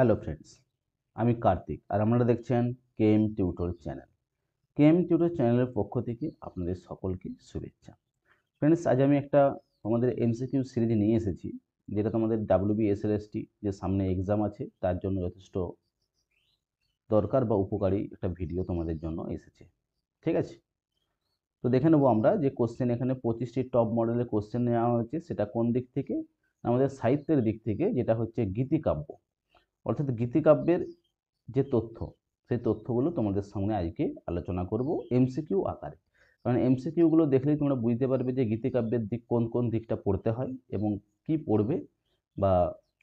Hello friends, আমি কার্তিক আর আপনারা দেখছেন KM tutor channel. KM tutor চ্যানেলের পক্ষ থেকে আপনাদের সকলকে শুভেচ্ছা। ফ্রেন্ডস, আজ আমি একটা তোমাদের এমসিকিউ সিরিজ নিয়ে এসেছি, যেটা তোমাদের WBSLST যে সামনে এক্সাম আছে তার জন্য যথেষ্ট দরকার বা উপকারী একটা ভিডিও তোমাদের জন্য এসেছে। ঠিক আছে, তো দেখে নেবো আমরা যে কোশ্চেন এখানে 25টি টপ মডেলের কোশ্চেন নেওয়া হয়েছে। সেটা কোন দিক থেকে? আমাদের সাহিত্যের দিক থেকে, যেটা হচ্ছে গীতিকাব্য, অর্থাৎ গীতিকাব্যের যে তথ্য, সেই তথ্যগুলো তোমাদের সামনে আজকে আলোচনা করব এমসিকিউ আকারে। কারণ এমসিকিউগুলো দেখলেই তোমরা বুঝতে পারবে যে গীতিকাব্যের দিক কোন কোন দিকটা পড়তে হয় এবং কি পড়বে বা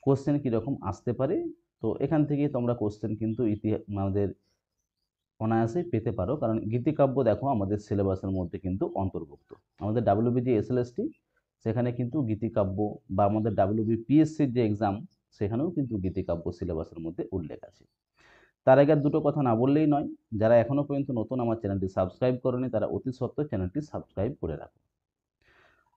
কোশ্চেন কীরকম আসতে পারে। তো এখান থেকে তোমরা কোশ্চেন কিন্তু আমাদের অনায়াসেই পেতে পারো, কারণ গীতিকাব্য দেখো আমাদের সিলেবাসের মধ্যে কিন্তু অন্তর্ভুক্ত। আমাদের WBGSLST সেখানে কিন্তু গীতিকাব্য, বা আমাদের WBPSCর যে এক্সাম সেখানেও কিন্তু গীতিকাব্য সিলেবাসের মধ্যে উল্লেখ আছে। তার আগে আর দুটো কথা না বললেই নয়, যারা এখনো পর্যন্ত নতুন আমার চ্যানেলটি সাবস্ক্রাইব করেনি তারা অতি সত্ত্বর চ্যানেলটি সাবস্ক্রাইব করে রাখো।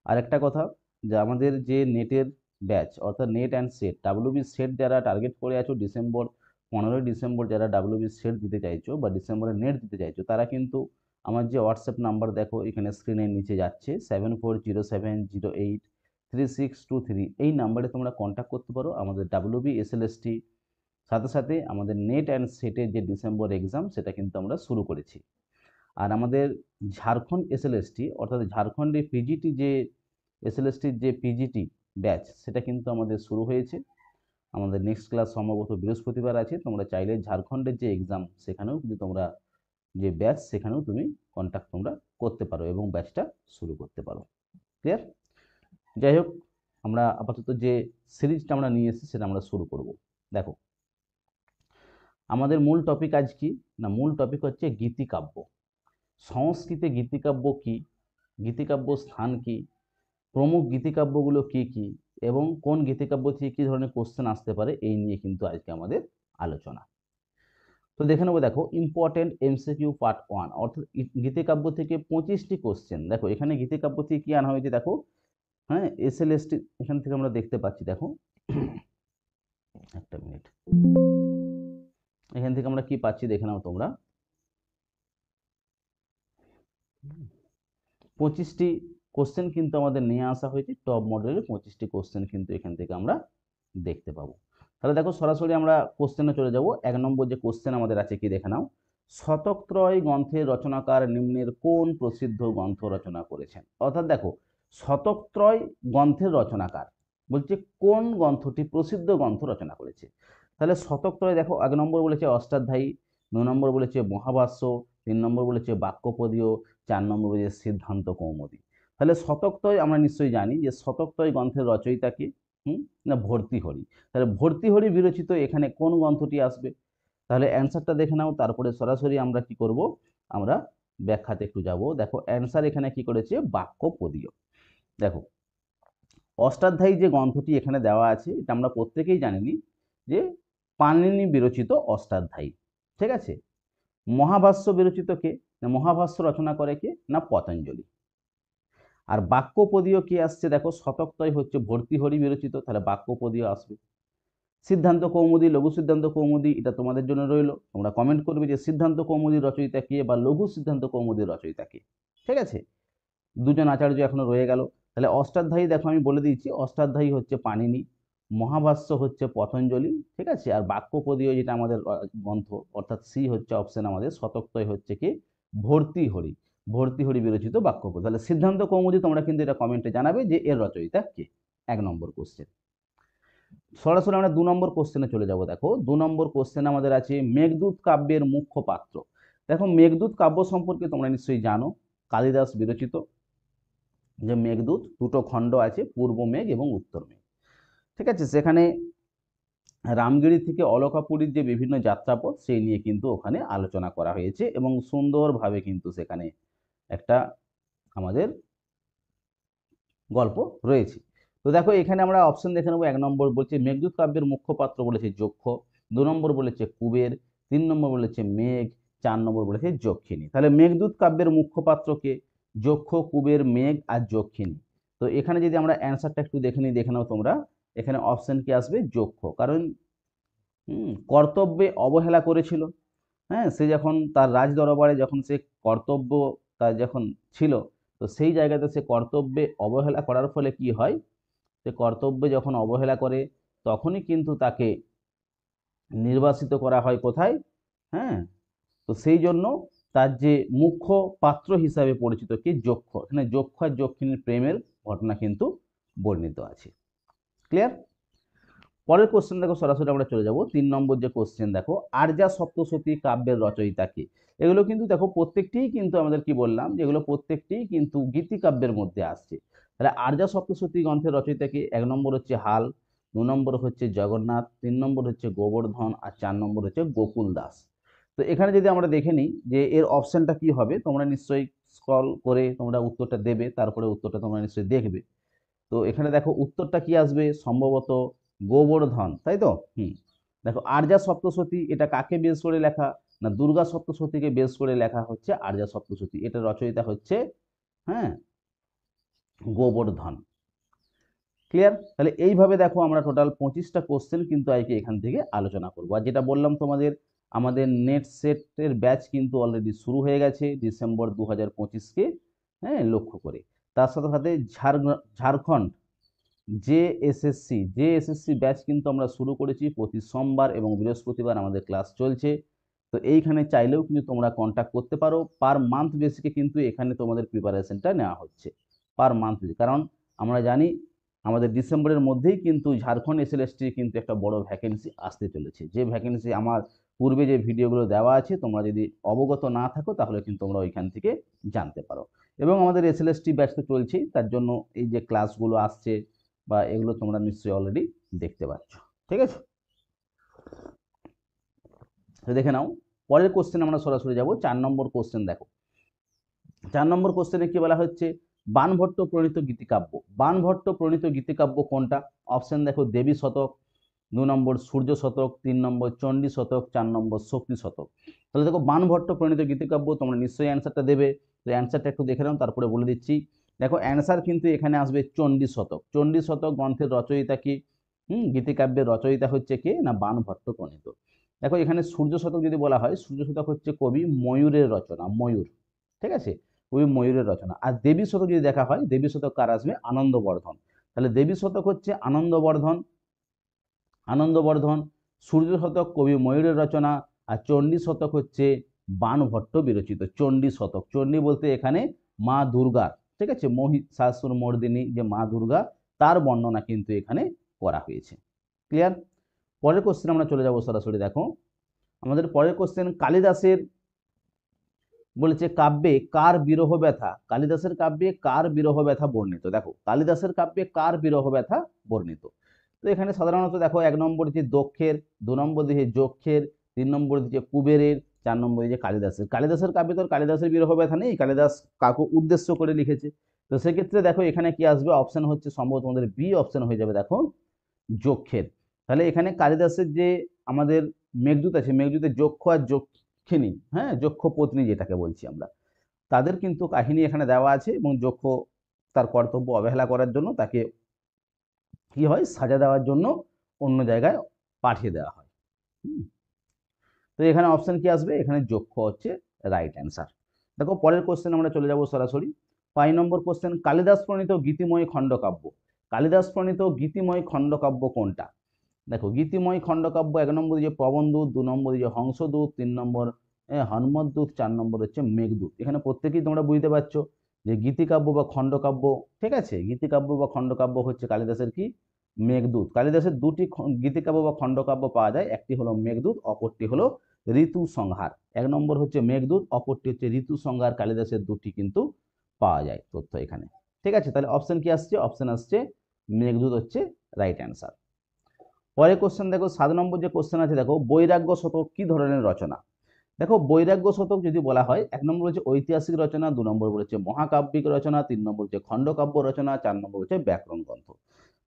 আর একটা কথা, যে আমাদের যে নেটের ব্যাচ, অর্থাৎ net and set, WB set যারা টার্গেট করে আছো ডিসেম্বর, 15ই ডিসেম্বর যারা WB সেট দিতে চাইছো বা ডিসেম্বরে নেট দিতে চাইছো, তারা কিন্তু আমার যে হোয়াটসঅ্যাপ নাম্বার দেখো এখানে স্ক্রিনের নিচে যাচ্ছে 7407083623, এই নাম্বারে তোমরা কন্ট্যাক্ট করতে পারো। আমাদের WBSLST সাথে সাথে আমাদের নেট অ্যান্ড সেটের যে ডিসেম্বর এক্সাম সেটা কিন্তু আমরা শুরু করেছি। আর আমাদের ঝাড়খণ্ড এসএলএসটি, অর্থাৎ ঝাড়খণ্ডে পিজিটি যে এসএলএসটির যে পিজিটি ব্যাচ, সেটা কিন্তু আমাদের শুরু হয়েছে। আমাদের নেক্সট ক্লাস সম্ভবত বৃহস্পতিবার আছে। তোমরা চাইলে ঝাড়খণ্ডের যে এক্সাম সেখানেও কিন্তু তোমরা যে ব্যাচ সেখানেও তুমি কন্ট্যাক্ট তোমরা করতে পারো এবং ব্যাচটা শুরু করতে পারো। ক্লিয়ার? যাই হোক, আমরা আপাতত যে সিরিজটা আমরা নিয়ে এসেছি সেটা আমরা শুরু করব। দেখো, আমাদের মূল টপিক আজ কি না, মূল টপিক হচ্ছে গীতিকাব্য। সংস্কৃতে গীতিকাব্য কি, গীতিকাব্য স্থান কি, প্রমুখ গীতিকাব্যগুলো কি কি, এবং কোন গীতিকাব্য থেকে কি ধরনের কোশ্চেন আসতে পারে, এই নিয়ে কিন্তু আজকে আমাদের আলোচনা। তো দেখে নেবো, দেখো ইম্পর্টেন্ট এমসিকিউ পার্ট 1, অর্থাৎ গীতিকাব্য থেকে 25টি কোশ্চেন। দেখো এখানে গীতিকাব্য থেকে কি আনা হয়েছে, দেখো হ্যাঁ এসএলএসটি এখান থেকে আমরা দেখতে পাচ্ছি। দেখো একটা মিনিট, এখান থেকে আমরা কি পাচ্ছি দেখে নাও তোমরা। 25টি কোশ্চেন কিন্তু আমাদের নিয়ে আসা হয়েছে, টপ মডেলের 25টি কোশ্চেন কিন্তু এখান থেকে আমরা দেখতে পাবো। তাহলে দেখো সরাসরি আমরা কোশ্চেনে চলে যাব। 1 নম্বর যে কোশ্চেন আমাদের আছে কি দেখে নাও, শতকত্রয় গ্রন্থের রচনাকার নিম্নের কোন প্রসিদ্ধ গ্রন্থ রচনা করেছেন। অর্থাৎ দেখো, শতকত্রয় গ্রন্থের রচনাকার বলছে কোন গ্রন্থটি প্রসিদ্ধ গ্রন্থ রচনা করেছে। তাহলে শতকত্রয় দেখো 1 নম্বর বলেছে অষ্টাধ্যায়ী, 2 নম্বর বলেছে মহাভাষ্য, 3 নম্বর বলেছে বাক্যপদীয়, 4 নম্বর বলেছে সিদ্ধান্ত কৌমুদী। তাহলে শতকত্রয় আমরা নিশ্চয়ই জানি যে শতকত্রয় গ্রন্থের রচয়িতা কে, না ভর্তৃহরি। তাহলে ভর্তৃহরি বিরচিত এখানে কোন গ্রন্থটি আসবে? তাহলে অ্যান্সারটা দেখে নাও, তারপরে সরাসরি আমরা কি করব, আমরা ব্যাখ্যাতে একটু যাব। দেখো অ্যান্সার এখানে কি করেছে, বাক্যপদীয়। দেখো অষ্টাধ্যায়ী যে গ্রন্থটি এখানে দেওয়া আছে এটা আমরা প্রত্যেকেই জানি যে পাণিনি বিরচিত অষ্টাধ্যায়ী। ঠিক আছে, মহাভাষ্য বিরচিত কে, না মহাভাষ্য রচনা করে কে, না পতঞ্জলি। আর বাক্যপদীয় কি আসছে, দেখো শতকত্রয় হচ্ছে ভর্তৃহরি বিরচিত, তাহলে বাক্যপদীয় আসবে। সিদ্ধান্ত কৌমুদী, লঘু সিদ্ধান্ত কৌমুদী, এটা তোমাদের জন্য রইলো। তোমরা কমেন্ট করবে যে সিদ্ধান্ত কৌমুদীর রচয়িতা কে বা লঘু সিদ্ধান্ত কৌমুদীর রচয়িতা কে। ঠিক আছে, দুজন আচার্য এখনো রয়ে গেল। তাহলে অষ্টাধ্যায়ী দেখো আমি বলে দিয়েছি, অষ্টাধ্যায়ী হচ্ছে পাণিনি, মহাভাষ্য হচ্ছে পতঞ্জলি। ঠিক আছে, আর বাক্যপদীয় যেটা আমাদের গ্রন্থ, অর্থাৎ সি হচ্ছে অপশন আমাদের, শতকত্রয় হচ্ছে কি ভর্তৃহরি, ভর্তৃহরি বিরচিত বাক্যপদ। তাহলে সিদ্ধান্ত কৌমুদী তোমরা কিন্তু এটা কমেন্টে জানাবে যে এর রচয়িতা কে। 1 নম্বর কোশ্চেন। সরাসরি আমরা 2 নম্বর কোশ্চেনে চলে যাব। দেখো 2 নম্বর কোশ্চেন আমাদের আছে মেঘদূত কাব্যের মুখ্য পাত্র। দেখো মেঘদূত কাব্য সম্পর্কে তোমরা নিশ্চয়ই জানো, কালিদাস বিরচিত যে মেঘদূত, দুটো খণ্ড আছে, পূর্ব মেঘ এবং উত্তর মেঘ। ঠিক আছে, সেখানে রামগিরি থেকে অলকাপুরীর যে বিভিন্ন যাত্রাপথ সেই নিয়ে কিন্তু ওখানে আলোচনা করা হয়েছে এবং সুন্দরভাবে কিন্তু সেখানে একটা আমাদের গল্প রয়েছে। তো দেখো এখানে আমরা অপশন দেখে নেবো। 1 নম্বর বলছে মেঘদূত কাব্যের মুখ্য পাত্র বলেছে যক্ষ, 2 নম্বর বলেছে কুবের, 3 নম্বর বলেছে মেঘ, 4 নম্বর বলেছে যক্ষিণী। তাহলে মেঘদূত কাব্যের মুখ্য পাত্র কে, যক্ষ, কুবের, মেঘ আর যক্ষিণী। তো এখানে যদি আমরা অ্যান্সারটা একটু দেখে নিই, দেখে নাও তোমরা, এখানে অপশন কি আসবে, যক্ষ। কারণ কর্তব্যে অবহেলা করেছিল। হ্যাঁ, সে যখন তার রাজ দরবারে যখন সে কর্তব্য তার যখন ছিল, তো সেই জায়গাতে সে কর্তব্যে অবহেলা করার ফলে কি হয়, সে কর্তব্যে যখন অবহেলা করে তখনই কিন্তু তাকে নির্বাসিত করা হয় কোথায়, হ্যাঁ, তো সেই জন্য তার যে মুখ্য পাত্র হিসাবে পরিচিত কি যক্ষ, এখানে যক্ষ আর যক্ষিণীর প্রেমের ঘটনা কিন্তু বর্ণিত আছে। ক্লিয়ার? পরের কোশ্চেন দেখো, সরাসরি আমরা চলে যাব 3 নম্বর যে কোশ্চেন দেখো, আর্যা সপ্তশতী কাব্যের রচয়িতা কে। এগুলো কিন্তু দেখো প্রত্যেকটিই কিন্তু আমাদের কি বললাম, যে এগুলো প্রত্যেকটিই কিন্তু গীতিকাব্যের মধ্যে আসছে। তাহলে আর্যা সপ্তশতী গ্রন্থের রচয়িতা কে, 1 নম্বর হচ্ছে হাল, 2 নম্বর হচ্ছে জগন্নাথ, 3 নম্বর হচ্ছে গোবর্ধন, আর 4 নম্বর হচ্ছে গোকুল দাস। তো এখানে যদি আমরা দেখে নিই যে এর অপশনটা কি হবে, তোমরা নিশ্চয়ই স্ক্রল করে তোমরা উত্তরটা দেবে, তারপরে উত্তরটা তোমরা নিশ্চয়ই দেখবে। তো এখানে দেখো উত্তরটা কি আসবে, সম্ভবত গোবর্ধন, তাই তো? দেখো আর্যা সপ্তশতী এটা কাকে বেস করে লেখা, না দুর্গা সপ্তশতীকে বেস করে লেখা হচ্ছে আর্যা সপ্তশতী, এটা রচয়িতা হচ্ছে, হ্যাঁ, গোবর্ধন। ক্লিয়ার? তাহলে এইভাবে দেখো আমরা টোটাল 25টা কোশ্চেন কিন্তু আজকে এখান থেকে আলোচনা করবো। আর যেটা বললাম তোমাদের, আমাদের নেট সেটের ব্যাচ কিন্তু অলরেডি শুরু হয়ে গেছে ডিসেম্বর 2025কে, হ্যাঁ, লক্ষ্য করে। তার সাথে সাথে ঝাড়খণ্ড জেএসএসসি ব্যাচ কিন্তু আমরা শুরু করেছি, প্রতি সোমবার এবং বৃহস্পতিবার আমাদের ক্লাস চলছে। তো এইখানে চাইলেও কিন্তু তোমরা কন্ট্যাক্ট করতে পারো, পার মান্থ বেসিকে কিন্তু এখানে তোমাদের প্রিপারেশনটা নেওয়া হচ্ছে, পার মান্থ বেসিক। কারণ আমরা জানি আমাদের ডিসেম্বরের মধ্যেই কিন্তু ঝাড়খণ্ড এসএলএসটি কিন্তু একটা বড় ভ্যাকেন্সি আসতে চলেছে, যে ভ্যাকেন্সি আমার পূর্বে যে ভিডিওগুলো দেওয়া আছে, তোমরা যদি অবগত না থাকো তাহলে কিন্তু তোমরা ওইখান থেকে জানতে পারো। এবং আমাদের এসএলএসটি ব্যাচ তো চলছেই, তার জন্য এই যে ক্লাসগুলো আসছে বা এগুলো তোমরা নিশ্চয়ই অলরেডি দেখতে পাচ্ছ। ঠিক আছে, তো দেখে নাও পরের কোশ্চেন আমরা সরাসরি যাব। 4 নম্বর কোশ্চেন দেখো, 4 নম্বর কোশ্চেনে কি বলা হচ্ছে, বাণভট্ট প্রণীত গীতিকাব্য। বাণভট্ট প্রণীত গীতিকাব্য কোনটা? অপশন দেখো, দেবী শতক, 2 নম্বর সূর্য শতক, 3 নম্বর চণ্ডী শতক, 4 নম্বর শক্তি শতক। তাহলে দেখো বাণভট্ট প্রণীত গীতিকাব্য, তোমরা নিশ্চয়ই অ্যান্সারটা দেবে। তো অ্যান্সারটা একটু দেখে নাও, তারপরে বলে দিচ্ছি। দেখো অ্যান্সার কিন্তু এখানে আসবে চণ্ডী শতক। চণ্ডী শতক গ্রন্থের রচয়িতা কি, গীতিকাব্যের রচয়িতা হচ্ছে কে, না বাণভট্ট প্রণীত। দেখো এখানে সূর্য শতক যদি বলা হয়, সূর্য শতক হচ্ছে কবি ময়ূরের রচনা, ময়ূর, ঠিক আছে, কবি ময়ূরের রচনা। আর দেবী শতক যদি দেখা হয়, দেবী শতক কার আসবে, আনন্দবর্ধন। তাহলে দেবী শতক হচ্ছে আনন্দবর্ধন, সূর্য শতক কবি ময়ূরের রচনা, আর চণ্ডী শতক হচ্ছে বাণভট্ট বিরচিত। চণ্ডী শতক, চণ্ডী বলতে এখানে মা দুর্গার, ঠিক আছে, মহিষাসুর মর্দিনী যে মা দুর্গা, তার বর্ণনা কিন্তু এখানে করা হয়েছে। ক্লিয়ার? পরের কোশ্চেন আমরা চলে যাব সরাসরি। দেখো আমাদের পরের কোশ্চেন, কালিদাসের বলেছে কাব্যে কার বিরহ ব্যথা, কালিদাসের কাব্যে কার বিরহ ব্যথা বর্ণিত। দেখো কালিদাসের কাব্যে কার বিরহ ব্যথা বর্ণিত। তো এখানে সাধারণত দেখো 1 নম্বর দিচ্ছে দক্ষের, 2 নম্বর দিচ্ছে যক্ষের, 3 নম্বর দিচ্ছে কুবেরের, 4 নম্বর দিচ্ছে কালিদাসের। কালিদাসের কাব্যে তো কালিদাসের বিরহ ব্যথা নেই, কালিদাস কাকে উদ্দেশ্য করে লিখেছে। তো সেক্ষেত্রে দেখো এখানে কি আসবে, অপশন হচ্ছে সম্ভবত আমাদের বি অপশন হয়ে যাবে, দেখো যক্ষের। তাহলে এখানে কালিদাসের যে আমাদের মেঘদূত আছে, মেঘদূতের যক্ষ আর যক্ষিণী, হ্যাঁ, যক্ষ পত্নী যেটাকে বলছি আমরা, তাদের কিন্তু কাহিনী এখানে দেওয়া আছে, এবং যক্ষ তার কর্তব্য অবহেলা করার জন্য তাকে কি হয়, সাজা দেওয়ার জন্য অন্য জায়গায় পাঠিয়ে দেওয়া হয়। তো এখানে অপশন কি আসবে, এখানে যক্ষ হচ্ছে রাইট অ্যান্সার। দেখো পরের কোশ্চেন আমরা চলে যাব সরাসরি। 5 নম্বর কোশ্চেন, কালিদাস প্রণীত গীতিময় খণ্ডকাব্য। কালিদাস প্রণীত গীতিময় খণ্ডকাব্য কোনটা? দেখো গীতিময় খণ্ডকাব্য 1 নম্বর যে প্রবন্ধদূত, 2 নম্বর যে হংসদূত, 3 নম্বর হনুমদ্দূত, 4 নম্বর হচ্ছে মেঘদূত। এখানে প্রত্যেকেই তোমরা বুঝতে পারছো যে গীতিকাব্য বা খণ্ডকাব্য, ঠিক আছে, গীতিকাব্য বা খণ্ডকাব্য হচ্ছে কালিদাসের কি, মেঘদূত। কালিদাসের দুটি গীতিকাব্য বা খণ্ডকাব্য পাওয়া যায়, একটি হলো মেঘদূত, অপরটি হলো ঋতু সংহার। 1 নম্বর হচ্ছে মেঘদূত, অপরটি হচ্ছে ঋতু সংহার, কালিদাসের দুটি কিন্তু পাওয়া যায় তথ্য এখানে। ঠিক আছে, তাহলে অপশন কি আসছে, অপশন আসছে মেঘদূত হচ্ছে রাইট অ্যান্সার। পরের কোশ্চেন দেখো 7 নম্বর যে কোশ্চেন আছে, দেখো বৈরাগ্য শতক কি ধরনের রচনা। দেখো বৈরাগ্য শতক যদি বলা হয়, 1 নম্বর হচ্ছে ঐতিহাসিক রচনা, 2 নম্বর হচ্ছে মহাকাব্যিক রচনা, 3 নম্বর হচ্ছে খণ্ডকাব্য রচনা, 4 নম্বর হচ্ছে ব্যাকরণ গ্রন্থ।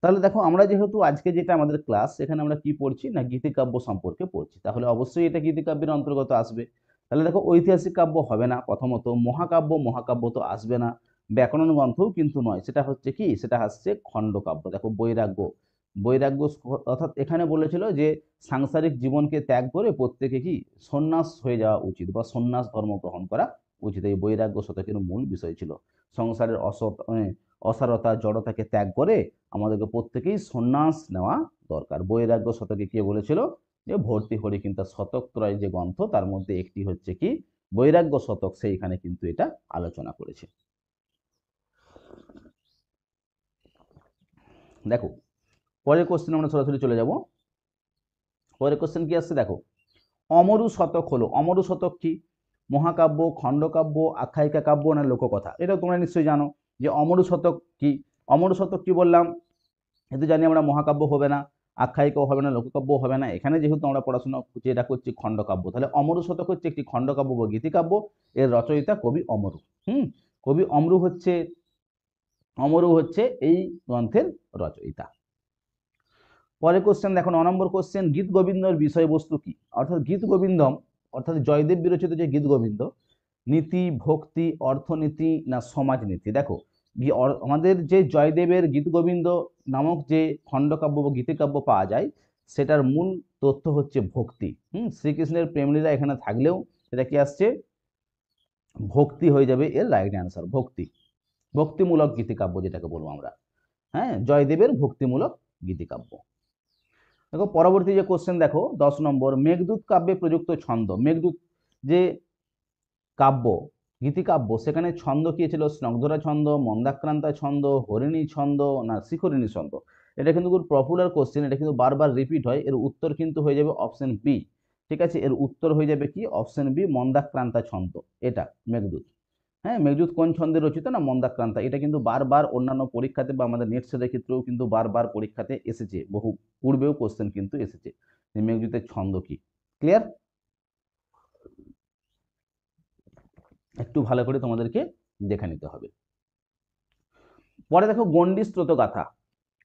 তাহলে দেখো আমরা যেহেতু আজকে যেটা আমাদের ক্লাস, এখানে আমরা কি পড়ছি, না গীতিকাব্য সম্পর্কে পড়ছি, তাহলে অবশ্যই এটা গীতিকাব্যের অন্তর্গত আসবে। তাহলে দেখো ঐতিহাসিক কাব্য হবে না প্রথমত, মহাকাব্য তো আসবে না, ব্যাকরণ গ্রন্থও কিন্তু নয়, সেটা হচ্ছে কি, সেটা আসছে খণ্ডকাব্য। দেখো বৈরাগ্য, বৈরাগ্য, অর্থাৎ এখানে বলেছিল যে সাংসারিক জীবনকে ত্যাগ করে প্রত্যেকে কি সন্ন্যাস হয়ে যাওয়া উচিত বা সন্ন্যাস ধর্ম গ্রহণ করা উচিত। এই বৈরাগ্য শতকের মূল বিষয় ছিল সংসারের অসারতা জড়তাকে ত্যাগ করে আমাদেরকে প্রত্যেকেই সন্ন্যাস নেওয়া দরকার। বৈরাগ্য শতকে কে বলেছিল? যে ভর্তৃহরি কিন্তু শতকত্রয় যে গ্রন্থ তার মধ্যে একটি হচ্ছে কি বৈরাগ্য শতক, সেইখানে কিন্তু এটা আলোচনা করেছে। দেখো পরের কোশ্চেন আমরা সরাসরি চলে যাব। পরের কোশ্চেন কি আসছে দেখো, অমরু শতক হলো, অমরু শতক কি? মহাকাব্য, খণ্ডকাব্য, আখ্যায়িকা কাব্য না লোককথা? এটা তোমরা নিশ্চয়ই জানো যে অমরু শতক কি। অমরু শতক কি বললাম, কিন্তু জানি আমরা মহাকাব্য হবে না, আখ্যায়িকাও হবে না, লোককাব্য হবে না। এখানে যেহেতু আমরা পড়াশোনা যেটা করছি খণ্ডকাব্য, তাহলে অমরু শতক হচ্ছে একটি খণ্ডকাব্য বা গীতিকাব্য। এর রচয়িতা কবি অমরু। কবি অমরু হচ্ছে এই গ্রন্থের রচয়িতা। পরের কোশ্চেন দেখো 9 নম্বর কোশ্চেন, গীত গোবিন্দর বিষয়বস্তু কি? অর্থাৎ গীত গোবিন্দম অর্থাৎ জয়দেব বিরচিত যে গীত গোবিন্দ, নীতি, ভক্তি, অর্থনীতি না সমাজনীতি? দেখো আমাদের যে জয়দেবের গীত গোবিন্দ নামক যে খণ্ডকাব্য বা গীতিকাব্য পাওয়া যায়, সেটার মূল তথ্য হচ্ছে ভক্তি। শ্রীকৃষ্ণের প্রেমলীলা এখানে থাকলেও সেটা কি আসছে? ভক্তি হয়ে যাবে এর রাইট অ্যান্সার। ভক্তি, ভক্তিমূলক গীতিকাব্য যেটাকে বলবো আমরা। হ্যাঁ, জয়দেবের ভক্তিমূলক গীতিকাব্য। দেখো পরবর্তী যে কোশ্চেন দেখো 10 নম্বর, মেঘদূত কাব্যে প্রযুক্ত ছন্দ। মেঘদূত যে কাব্য গীতিকাব্য, সেখানে ছন্দ কি ছিল? স্নগ্ধরা ছন্দ, মন্দাক্রান্তা ছন্দ, হরিণী ছন্দ না শিখরিণী ছন্দ? এটা কিন্তু খুব পপুলার কোশ্চেন, এটা কিন্তু বারবার রিপিট হয়। এর উত্তর কিন্তু হয়ে যাবে অপশন বি। ঠিক আছে, এর উত্তর হয়ে যাবে কি? অপশন বি, মন্দাক্রান্তা ছন্দ। এটা মেঘদূত। হ্যাঁ, মেঘদূত কোন ছন্দে রচিত? না মন্দাক্রান্তা। এটা কিন্তু বারবার অন্যান্য পরীক্ষাতে বা আমাদের নেট সেটের ক্ষেত্রেও কিন্তু বারবার পরীক্ষাতে এসেছে, বহু পূর্বেও কোশ্চেন কিন্তু এসেছে যে মেঘদূতের ছন্দ কি। ক্লিয়ার? একটু ভালো করে তোমাদেরকে দেখে নিতে হবে। পরে দেখো গণ্ডি স্রোতগাথা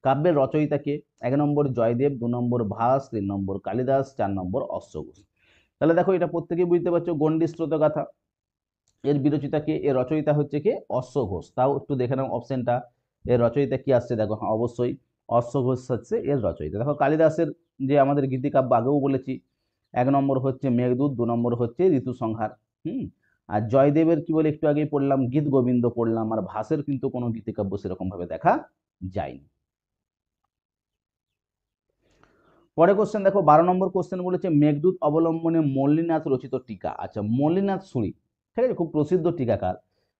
কাব্যের রচয়িতা কে? 1 নম্বর জয়দেব, 2 নম্বর ভাস, 3 নম্বর কালিদাস, 4 নম্বর অশ্বঘোষ। তাহলে দেখো এটা প্রত্যেকেই বুঝতে পারছো, গণ্ডি স্রোতগাথা এর বিরচিতা কে? এর রচয়িতা হচ্ছে কে? অশ্বঘোষ। তাও একটু দেখে নাও অপশনটা, এর রচয়িতা কি আসছে দেখো। হ্যাঁ অবশ্যই অশ্বঘোষ হচ্ছে এর রচয়িতা। দেখো কালিদাসের যে আমাদের গীতিকাব্য আগেও বলেছি, 1 নম্বর হচ্ছে মেঘদূত, 2 নম্বর হচ্ছে ঋতুসংহার। আর জয়দেবের কি বলে একটু আগেই পড়লাম, গীত গোবিন্দ পড়লাম। আর ভাসের কিন্তু কোনো গীতিকাব্য সেরকম ভাবে দেখা যায়নি। পরে কোশ্চেন দেখো 12 নম্বর কোশ্চেন বলেছে মেঘদূত অবলম্বনে মল্লিনাথ রচিত টিকা। আচ্ছা, মল্লিনাথ সুরি, ঠিক আছে, খুব প্রসিদ্ধ টিকাকার।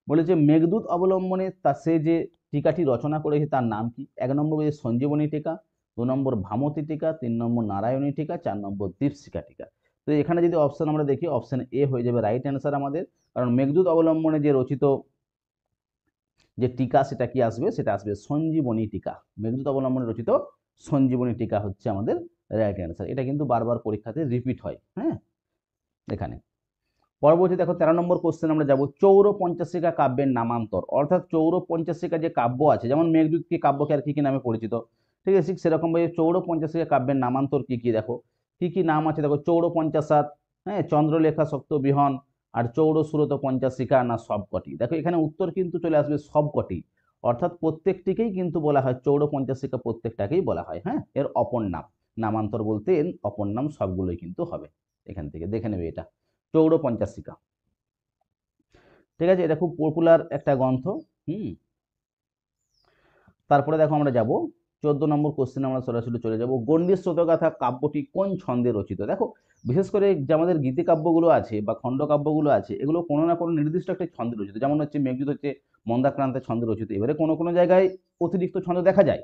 বলেছে মেঘদূত অবলম্বনে তার সে যে টিকাটি রচনা করেছে তার নাম কি? 1 নম্বর বলেছে সঞ্জীবনী টিকা, 2 নম্বর ভামতী টিকা, 3 নম্বর নারায়ণী টিকা, 4 নম্বর দীপশিখা টিকা। তো এখানে যদি অপশন আমরা দেখি, অপশন এ হয়ে যাবে রাইট অ্যান্সার আমাদের। কারণ মেঘদূত অবলম্বনে যে রচিত যে টিকা, সেটা কি আসবে? সেটা আসবে সঞ্জীবনী টিকা। মেঘদূত অবলম্বনে রচিত সঞ্জীবনী টিকা হচ্ছে আমাদের রাইট অ্যান্সার। এটা কিন্তু বারবার পরীক্ষাতে রিপিট হয়। হ্যাঁ, এখানে পরবর্তী দেখো 13 নম্বর কোশ্চেন আমরা যাব, চৌর পঞ্চাশিকা কাব্যের নামান্তর। অর্থাৎ চৌর পঞ্চাশিকা যে কাব্য আছে, যেমন মেঘদূত কি কাব্যকে আর কি কি নামে পরিচিত, ঠিক আছে, ঠিক সেরকম ভাবে চৌর পঞ্চাশিকা কাব্যের নামান্তর কি কি? দেখো কি কি নাম আছে দেখো, চৌর পঞ্চাশাত, হ্যাঁ, চন্দ্রলেখা সপ্তবিহন, আর চৌর সুরত পঞ্চাশিকা না সবকটি? দেখো এখানে উত্তর কিন্তু চলে আসবে সবকটি। অর্থাৎ প্রত্যেকটিকেই কিন্তু বলা হয় চৌর পঞ্চাশিকা, প্রত্যেকটাকেই বলা হয়। হ্যাঁ, এর অপর নাম। নামান্তর বলতে এর অপর নাম সবগুলোই কিন্তু হবে। এখান থেকে দেখে নেবে এটা চৌর পঞ্চাশিকা। ঠিক আছে, এটা খুব পপুলার একটা গ্রন্থ। তারপরে দেখো আমরা যাব 14 নম্বর কোশ্চেন, আমরা সরাসরি চলে যাব। গণ্ডি স্রোতগাথা কাব্যটি কোন ছন্দে রচিত? দেখো বিশেষ করে যে আমাদের গীতিকাব্যগুলো আছে বা খণ্ডকাব্যগুলো আছে, এগুলো কোনো না কোনো নির্দিষ্ট একটা ছন্দে রচিত। যেমন হচ্ছে মেঘদূত হচ্ছে মন্দাক্রান্তের ছন্দে রচিত। এবারে কোনো কোনো জায়গায় অতিরিক্ত ছন্দ দেখা যায়,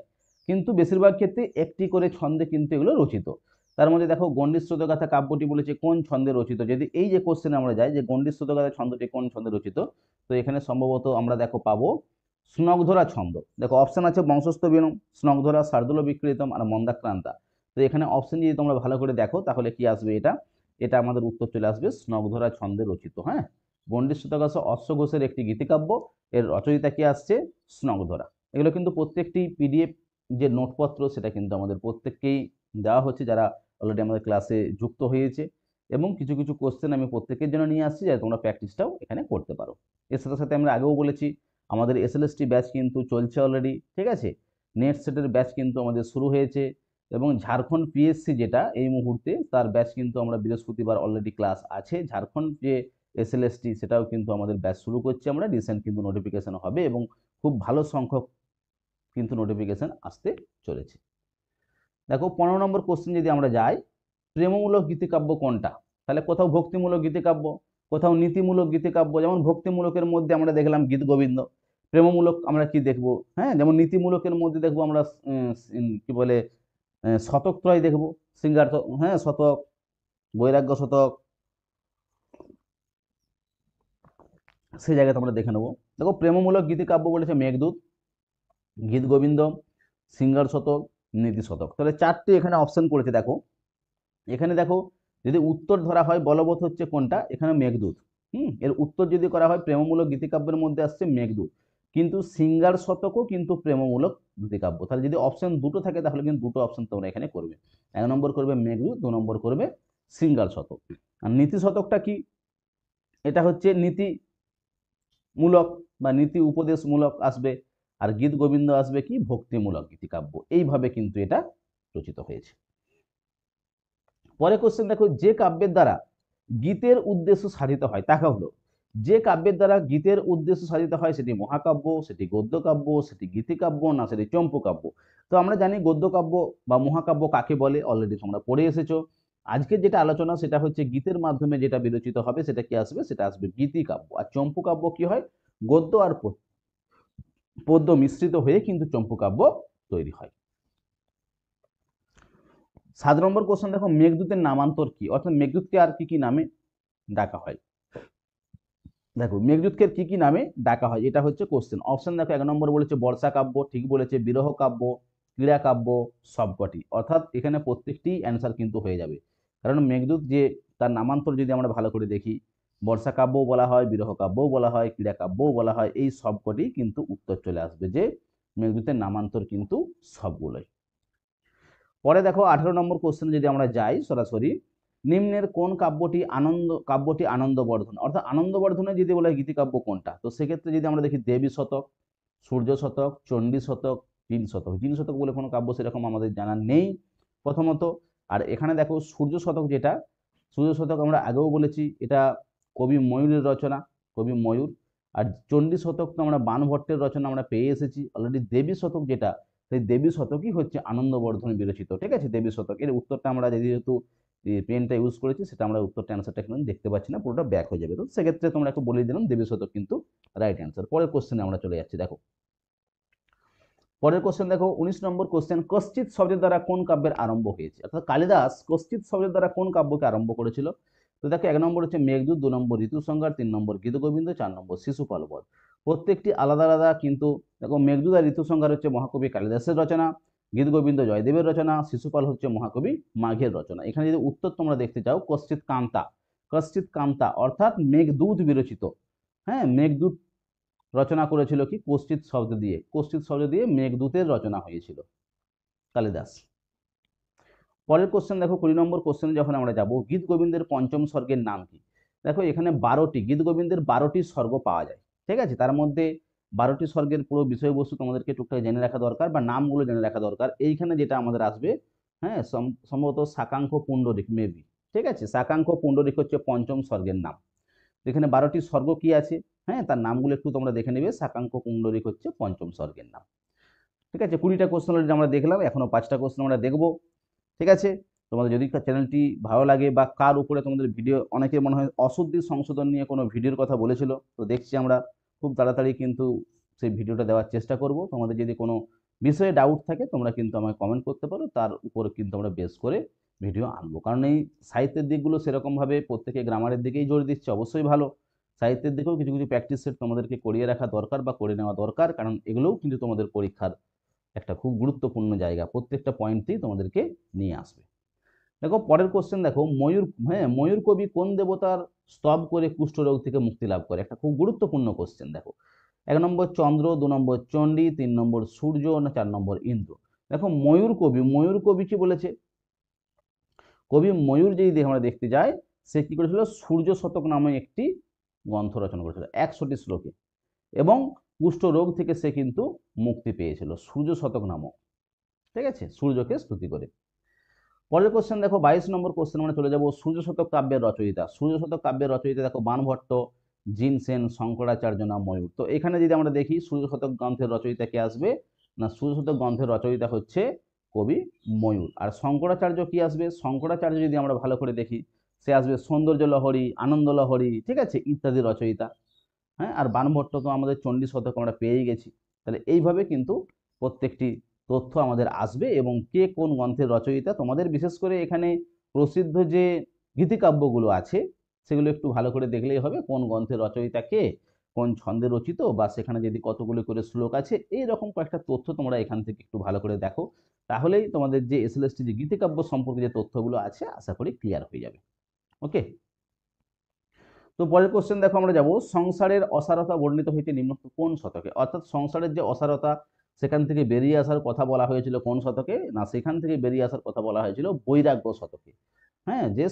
কিন্তু বেশিরভাগ ক্ষেত্রে একটি করে ছন্দে কিন্তু এগুলো রচিত। তার মধ্যে দেখো গণ্ডি স্রোতগাথা কাব্যটি বলেছে কোন ছন্দে রচিত। যদি এই যে কোশ্চেনে আমরা যাই যে গণ্ডি স্রোতগাথা ছন্দটি কোন ছন্দে রচিত, তো এখানে সম্ভবত আমরা দেখো পাবো স্নগ্ধরা ছন্দ। দেখো অপশন আছে বংশস্থ বিনম, স্নগ্ধরা, শার্দুল বিক্রীতম আর মন্দাক্রান্তা। তো এখানে অপশন যদি তোমরা ভালো করে দেখো তাহলে কি আসবে? এটা এটা আমাদের উত্তর চলে আসবে স্নগ্ধরা ছন্দে রচিত। হ্যাঁ, গণ্ডি স্রোতগাথা অশ্বঘোষের একটি গীতিকাব্য, এর রচয়িতা কি আসছে? স্নগ্ধরা। এগুলো কিন্তু প্রত্যেকটি পিডিএফ যে নোটপত্র, সেটা কিন্তু আমাদের প্রত্যেককেই দেওয়া হচ্ছে, যারা অলরেডি আমাদের ক্লাসে যুক্ত হয়েছে। এবং কিছু কিছু কোশ্চেন আমি প্রত্যেকের জন্য নিয়ে আসছি, যাতে তোমরা প্র্যাকটিসটাও এখানে করতে পারো। এর সাথে সাথে আমরা আগেও বলেছি আমাদের এসএলএসটি ব্যাচ কিন্তু চলছে অলরেডি। ঠিক আছে, নেট সেটের ব্যাচ কিন্তু আমাদের শুরু হয়েছে, এবং ঝাড়খণ্ড পিএসসি যেটা এই মুহূর্তে তার ব্যাচ কিন্তু আমরা বৃহস্পতিবার অলরেডি ক্লাস আছে। ঝাড়খণ্ড যে এসএলএসটি সেটাও কিন্তু আমাদের ব্যাচ শুরু করছে আমরা, রিসেন্ট কিন্তু নোটিফিকেশন হবে এবং খুব ভালো সংখ্যক কিন্তু নোটিফিকেশন আসতে চলেছে। দেখো 15 নম্বর কোশ্চেন যদি আমরা যাই, প্রেমমূলক গীতিকাব্য কোনটা? তাহলে কোথাও ভক্তিমূলক গীতিকাব্য, কোথাও নীতিমূলক গীতিকাব্য। যেমন ভক্তিমূলকের মধ্যে আমরা দেখলাম গীত গোবিন্দ, প্রেমমূলক আমরা কি দেখবো, হ্যাঁ যেমন নীতিমূলকের মধ্যে দেখবো আমরা কি বলে শতকত্রয় দেখবো, সিঙ্গার, হ্যাঁ শতক, বৈরাগ্য শতক, সেই জায়গাতে আমরা দেখে নেবো। দেখো প্রেমমূলক গীতিকাব্য বলেছে মেঘদূত, গীত গোবিন্দ, সিঙ্গার শতক, নীতি শতক। তাহলে চারটে এখানে অপশন করেছে। দেখো এখানে দেখো যদি উত্তর ধরা হয় বলবৎ হচ্ছে কোনটা, এখানে মেঘদূত। এর উত্তর যদি করা হয় প্রেমমূলক গীতিকাব্যের মধ্যে আসছে মেঘদূত, কিন্তু সিঙ্গার শতকও কিন্তু প্রেমমূলক গীতিকাব্য। তাহলে যদি অপশন দুটো থাকে তাহলে কিন্তু দুটো অপশন তোমরা এখানে করবে, 1 নম্বর করবে মেঘদূত, 2 নম্বর করবে সিঙ্গার শতক। আর নীতি শতকটা কি, এটা হচ্ছে নীতিমূলক বা নীতি উপদেশমূলক আসবে, আর গীত গোবিন্দ আসবে কি ভক্তিমূলক গীতিকাব্য। এইভাবে কিন্তু এটা রচিত হয়েছে। পরে কোশ্চেন দেখো, যে কাব্যের দ্বারা গীতের উদ্দেশ্য সাধিত হয় তাকে হলো, যে কাব্যের দ্বারা গীতের উদ্দেশ্য সাধিত হয় সেটি মহাকাব্য, সেটি গদ্যকাব্য, সেটি গীতিকাব্য, না সেটি চম্পকাব্য। তো আমরা জানি গদ্যকাব্য বা মহাকাব্য কাকে বলে, অলরেডি তোমরা পড়ে এসেছো। আজকের যেটা আলোচনা সেটা হচ্ছে গীতের মাধ্যমে যেটা বিরচিত হবে সেটা কি আসবে, সেটা আসবে গীতিকাব্য। আর চম্পকাব্য কি হয়, গদ্য আর পদ্য মিশ্রিত হয়ে কিন্তু চম্পকাব্য তৈরি হয়। 7 নম্বর কোশ্চেন দেখো, মেঘদূতের নামান্তর কি, অর্থাৎ মেঘদূতকে আর কি কি নামে ডাকা হয়। দেখো মেঘদূতকে কি কি নামে ডাকা হয়, এটা হচ্ছে কোশ্চেন। অপশন দেখো, 1 নম্বর বলেছে বর্ষা কাব্য, ঠিক বলেছে, বিরহ কাব্য, ক্রীড়া কাব্য, সবকটি। অর্থাৎ এখানে প্রত্যেকটি অ্যান্সার কিন্তু হয়ে যাবে, কারণ মেঘদূত যে তার নামান্তর যদি আমরা ভালো করে দেখি, বর্ষা কাব্যও বলা হয়, বিরহ কাব্যও বলা হয়, ক্রীড়া কাব্যও বলা হয়, এই সবকটি কিন্তু উত্তর চলে আসবে যে মেঘদূতের নামান্তর কিন্তু সবগুলোই। পরে দেখো 18 নম্বর কোশ্চেন যদি আমরা যাই সরাসরি, নিম্নের কোন কাব্যটি আনন্দবর্ধন, অর্থাৎ আনন্দবর্ধনে যদি বলে গীতিকাব্য কোনটা, তো সেক্ষেত্রে যদি আমরা দেখি দেবী শতক, সূর্য শতক, চণ্ডী শতক, জিন শতক। জিন শতক বলে কোনো কাব্য সেরকম আমাদের জানা নেই প্রথমত। আর এখানে দেখো সূর্য শতক, যেটা সূর্য শতক আমরা আগেও বলেছি এটা কবি ময়ূরের রচনা, কবি ময়ূর। আর চণ্ডী শতক তো আমরা বাণভট্টের রচনা আমরা পেয়ে এসেছি অলরেডি। দেবী শতক যেটা, সেই দেবী শতকই হচ্ছে আনন্দবর্ধন বিরচিত, ঠিক আছে, দেবী শতক। এর উত্তরটা আমরা যেহেতু পেনটা ইউজ করেছি সেটা আমরা উত্তরটা অ্যান্সারটা কিন্তু দেখতে পাচ্ছি না, পুরোটা ব্যাক হয়ে যাবে। তো সেক্ষেত্রে তোমরা একটু বলে দিলাম দেবী শতক কিন্তু রাইট অ্যান্সার। পরের কোশ্চেনে আমরা চলে যাচ্ছি। দেখো পরের কোশ্চেন দেখো 19 নম্বর কোশ্চেন, কশ্চিৎ শব্দের দ্বারা কোন কাব্যের আরম্ভ হয়েছে, অর্থাৎ কালিদাস কশ্চিৎ শব্দের দ্বারা কোন কাব্যকে আরম্ভ করেছিল। তো দেখো 1 নম্বর হচ্ছে মেঘদূত, 2 নম্বর ঋতুসংহার, 3 নম্বর গীতগোবিন্দ, 4 নম্বর শিশুপাল বধ। প্রত্যেকটি আলাদা আলাদা, কিন্তু দেখো মেঘদূত আর ঋতুসংহার হচ্ছে মহাকবি কালিদাসের রচনা, গীতগোবিন্দ জয়দেবের রচনা, শিশুপাল হচ্ছে মহাকবি মাঘের রচনা। এখানে যদি উত্তর তোমরা দেখতে চাও, কশ্চিৎ কান্তা, কশ্চিৎ কান্তা অর্থাৎ মেঘদূত বিরচিত, হ্যাঁ মেঘদূত রচনা করেছিল কি কশ্চিৎ শব্দ দিয়ে, কশ্চিৎ শব্দ দিয়ে মেঘদূতের রচনা হয়েছিল কালিদাস। পরের কোশ্চেন দেখো 20 নম্বর কোশ্চেন যখন আমরা যাব, গীত গোবিন্দের পঞ্চম স্বর্গের নাম কি। দেখো এখানে 12টি গীত গোবিন্দের 12টি স্বর্গ পাওয়া যায়, ঠিক আছে। তার মধ্যে 12টি স্বর্গের পুরো বিষয়বস্তু তোমাদেরকে টুকটাক জেনে রাখা দরকার, বা নামগুলো জেনে রাখা দরকার। এইখানে যেটা আমাদের আসবে, হ্যাঁ সম্ভবত শাকাঙ্ক পুণ্ডরিক, মেবি, ঠিক আছে, শাকাঙ্ক পুণ্ডরিক হচ্ছে পঞ্চম স্বর্গের নাম। এখানে 12টি স্বর্গ কি আছে, হ্যাঁ তার নামগুলো একটু তোমরা দেখে নেবে। শাকাঙ্ক পুণ্ডরিক হচ্ছে পঞ্চম স্বর্গের নাম, ঠিক আছে। 20টা কোশ্চেন অলরেডি আমরা দেখলাম, এখনো 5টা কোশ্চেন আমরা দেখবো, ঠিক আছে। তোমাদের যদি চ্যানেলটি ভালো লাগে বা কার উপরে তোমাদের ভিডিও, অনেকে মনে হয় অশুদ্ধি সংশোধন নিয়ে কোনো ভিডিওর কথা বলেছিল, তো দেখছি আমরা খুব তাড়াতাড়ি কিন্তু সেই ভিডিওটা দেওয়ার চেষ্টা করব। তোমাদের যদি কোনো বিষয়ে ডাউট থাকে তোমরা কিন্তু আমাকে কমেন্ট করতে পারো, তার উপরে কিন্তু আমরা বেস করে ভিডিও আনবো। কারণ এই সাহিত্যের দিকগুলো সেরকমভাবে প্রত্যেকে গ্রামারের দিকেই জোর দিচ্ছে, অবশ্যই ভালো, সাহিত্যের দিকেও কিছু কিছু প্র্যাকটিস সেট তোমাদেরকে করিয়ে রাখা দরকার বা করে নেওয়া দরকার, কারণ এগুলোও কিন্তু তোমাদের পরীক্ষার একটা খুব গুরুত্বপূর্ণ জায়গা, প্রত্যেকটা পয়েন্টেই তোমাদেরকে নিয়ে আসবে। দেখো পরের কোশ্চেন দেখো, ময়ূর কবি কোন দেবতার স্তব করে কুষ্ঠরোগ থেকে মুক্তি লাভ করে, একটা খুব গুরুত্বপূর্ণ কোশ্চেন। দেখো 1 নম্বর চন্দ্র, 2 নম্বর চণ্ডী, 3 নম্বর সূর্য, না 4 নম্বর ইন্দ্র। দেখো ময়ূর কবি কি বলেছে, কবি ময়ূর যদি আমরা দেখতে যাই, সে কি করেছিল, সূর্য শতক নামে একটি গ্রন্থ রচনা করেছিল 100টি শ্লোকে, এবং কুষ্ঠ রোগ থেকে সে কিন্তু মুক্তি পেয়েছিল সূর্য শতক নামক, ঠিক আছে, সূর্যকে স্তুতি করে। পরের কোশ্চেন দেখো 22 নম্বর কোশ্চেন আমরা চলে যাব সূর্য শতক কাব্যের রচয়িতা। সূর্য শতক কাব্যের রচয়িতা দেখো বাণভট্ট, জিনসেন, শঙ্করাচার্য না ময়ূর। তো এখানে যদি আমরা দেখি সূর্য শতক গ্রন্থের রচয়িতা কে আসবে, না সূর্য শতক গ্রন্থের রচয়িতা হচ্ছে কবি ময়ূর। আর শঙ্করাচার্য কি আসবে, শঙ্করাচার্য যদি আমরা ভালো করে দেখি সে আসবে সৌন্দর্য লহরী, আনন্দ লহরী, ঠিক আছে, ইত্যাদি রচয়িতা। হ্যাঁ, আর বাণভট্ট তো আমাদের চণ্ডী শতক আমরা পেয়েই গেছি। তাহলে এইভাবে কিন্তু প্রত্যেকটি তথ্য আমাদের আসবে এবং কে কোন গ্রন্থের রচয়িতা। তোমাদের বিশেষ করে এখানে প্রসিদ্ধ যে গীতিকাব্যগুলো আছে সেগুলো একটু ভালো করে দেখলেই হবে, কোন গ্রন্থের রচয়িতা কে, কোন ছন্দে রচিত, বা সেখানে যদি কতগুলো করে শ্লোক আছে, এইরকম কয়েকটা তথ্য তোমরা এখান থেকে একটু ভালো করে দেখো, তাহলেই তোমাদের যে এসএলএসটি যে গীতিকাব্য সম্পর্কে যে তথ্যগুলো আছে আশা করি ক্লিয়ার হয়ে যাবে। ওকে, তো পরের কোশ্চেন দেখো আমরা যাব সংসারের অসারতা বর্ণিত হইতে নিম্নোক্ত কোন শতকে। অর্থাৎ সংসারের যে অসারতা সেখান থেকে বেরিয়ে আসার কথা বলা হয়েছিল কোন শতকে, না সেখান থেকে বেরিয়ে আসার কথা বলা হয়েছিল বৈরাগ্য শতকে। হ্যাঁ, যে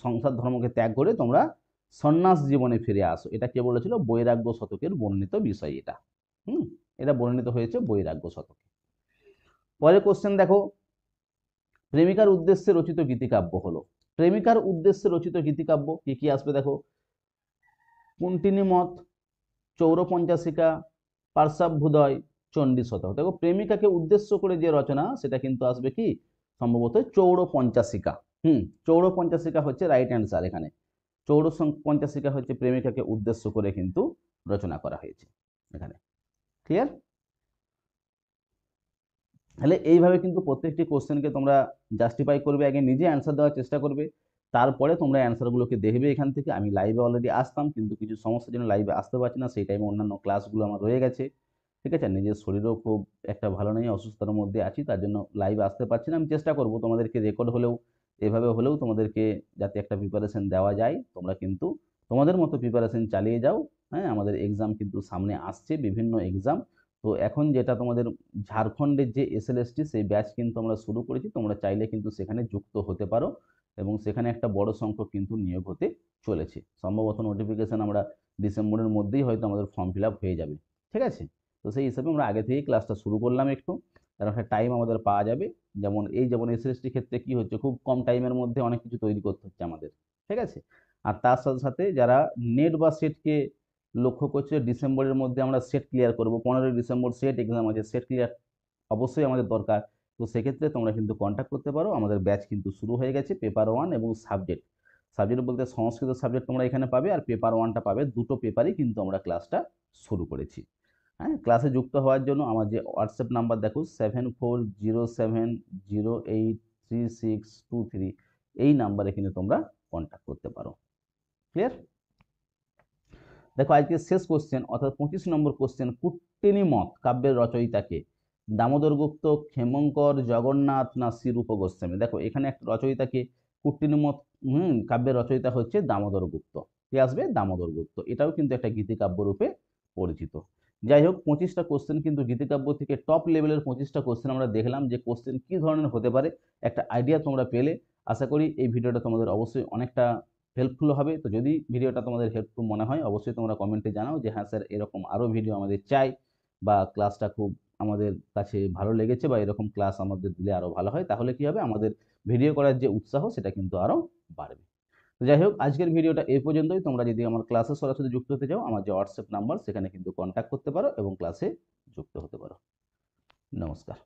সংসার ধর্মকে ত্যাগ করে তোমরা সন্ন্যাস জীবনে ফিরে আসো, এটা কে বলেছিল, বৈরাগ্য শতকের বর্ণিত বিষয় এটা। এটা বর্ণিত হয়েছে বৈরাগ্য শতকে। পরের কোশ্চেন দেখো প্রেমিকার উদ্দেশ্যে রচিত গীতিকাব্য হলো, প্রেমিকার উদ্দেশ্যে রচিত গীতিকাব্য কি কি আসবে দেখো, কুন্তিনীমত, চৌরপঞ্চাশিকা, পার্শ্বাভ্যুদয়, চণ্ডী শতক। দেখো প্রেমিকাকে উদ্দেশ্য করে যে রচনা সেটা কিন্তু আসবে কি, সম্ভবত চৌরপঞ্চাশিকা। চৌরপঞ্চাশিকা হচ্ছে রাইট অ্যান্সার। এখানে চৌরপঞ্চাশিকা হচ্ছে প্রেমিকাকে উদ্দেশ্য করে কিন্তু রচনা করা হয়েছে এখানে। ক্লিয়ার? তাহলে এইভাবে কিন্তু প্রত্যেকটি কোশ্চেনকে তোমরা জাস্টিফাই করবে, আগে নিজে অ্যান্সার দেওয়ার চেষ্টা করবে, তারপরে তোমরা অ্যান্সারগুলোকে দেখবে এখান থেকে। আমি লাইভে অলরেডি আসতাম, কিন্তু কিছু সমস্যার জন্য লাইভে আসতে পারছি না, সেই টাইমে অন্যান্য ক্লাসগুলো আমার রয়ে গেছে, ঠিক আছে। নিজের শরীরও খুব একটা ভালো নেই, অসুস্থতার মধ্যে আছি, তার জন্য লাইভে আসতে পারছি না। আমি চেষ্টা করব তোমাদেরকে রেকর্ড হলেও, এভাবে হলেও তোমাদেরকে যাতে একটা প্রিপারেশন দেওয়া যায়, তোমরা কিন্তু তোমাদের মতো প্রিপারেশন চালিয়ে যাও। হ্যাঁ, আমাদের এক্সাম কিন্তু সামনে আসছে, বিভিন্ন এক্সাম। তো এখন যেটা তোমাদের ঝাড়খণ্ডের যে এসএলএসটি সেই ব্যাচ কিন্তু আমরা শুরু করেছি, তোমরা চাইলে কিন্তু সেখানে যুক্ত হতে পারো এবং সেখানে একটা বড় সংখ্যক কিন্তু নিয়োগ হতে চলেছে। সম্ভবত নোটিফিকেশন আমরা ডিসেম্বরের মধ্যেই হয়তো আমাদের ফর্ম ফিল আপ হয়ে যাবে, ঠিক আছে। তো সেই হিসাবে আমরা আগে থেকেই ক্লাসটা শুরু করলাম একটু, কারণ একটা টাইম আমাদের পাওয়া যাবে। যেমন এসএলএসটি ক্ষেত্রে কি হচ্ছে, খুব কম টাইমের মধ্যে অনেক কিছু তৈরি করতে হচ্ছে আমাদের, ঠিক আছে। আর তার সাথে সাথে যারা নেট বা সেটকে লক্ষ্য করছে, ডিসেম্বরের মধ্যে আমরা সেট ক্লিয়ার করব, 15ই ডিসেম্বর সেট এক্সাম আছে, সেট ক্লিয়ার অবশ্যই আমাদের দরকার। তো সেক্ষেত্রে তোমরা কিন্তু কন্ট্যাক্ট করতে পারো, আমাদের ব্যাচ কিন্তু শুরু হয়ে গেছে। পেপার 1 এবং সাবজেক্ট বলতে সংস্কৃত সাবজেক্ট তোমরা এখানে পাবে, আর পেপার 1টা পাবে, দুটো পেপারই কিন্তু আমরা ক্লাসটা শুরু করেছি। হ্যাঁ, ক্লাসে যুক্ত হওয়ার জন্য আমার যে হোয়াটসঅ্যাপ নাম্বার দেখো 7407083623, এই নাম্বারে কিন্তু তোমরা কন্ট্যাক্ট করতে পারো। ক্লিয়ার? দেখো আজকে শেষ কোশ্চেন, অর্থাৎ 25 নম্বর কোশ্চেন, কুট্টিনীমত কাব্যের রচয়িতাকে, দামোদর গুপ্ত, ক্ষেমঙ্কর, জগন্নাথ না শ্রীরূপ গোস্বামী। দেখো এখানে একটা রচয়িতাকে কুট্টিনীমত কাব্যের রচয়িতা হচ্ছে দামোদর গুপ্ত। কে আসবে? দামোদর গুপ্ত। এটাও কিন্তু একটা গীতিকাব্য রূপে পরিচিত। যাই হোক, 25টা কোশ্চেন কিন্তু গীতিকাব্য থেকে টপ লেভেলের 25টা কোশ্চেন আমরা দেখলাম, যে কোশ্চেন কি ধরনের হতে পারে একটা আইডিয়া তোমরা পেলে। আশা করি এই ভিডিওটা তোমাদের অবশ্যই অনেকটা হেল্পফুল হবে। তো যদি ভিডিওটা তোমাদের হেল্পফুল মনে হয় অবশ্যই তোমরা কমেন্টে জানাও যে হ্যাঁ স্যার এরকম আরও ভিডিও আমাদের চাই, বা ক্লাসটা খুব আমাদের কাছে ভালো লেগেছে, বা এরকম ক্লাস আমাদের দিলে আরও ভালো হয়। তাহলে কি হবে, আমাদের ভিডিও করার যে উৎসাহ সেটা কিন্তু আরও বাড়বে। তো যাই হোক, আজকের ভিডিওটা এই পর্যন্তই। তোমরা যদি আমার ক্লাসে সরাসরি যুক্ত হতে চাও, আমার যে হোয়াটসঅ্যাপ নাম্বার সেখানে কিন্তু কন্ট্যাক্ট করতে পারো এবং ক্লাসে যুক্ত হতে পারো। নমস্কার।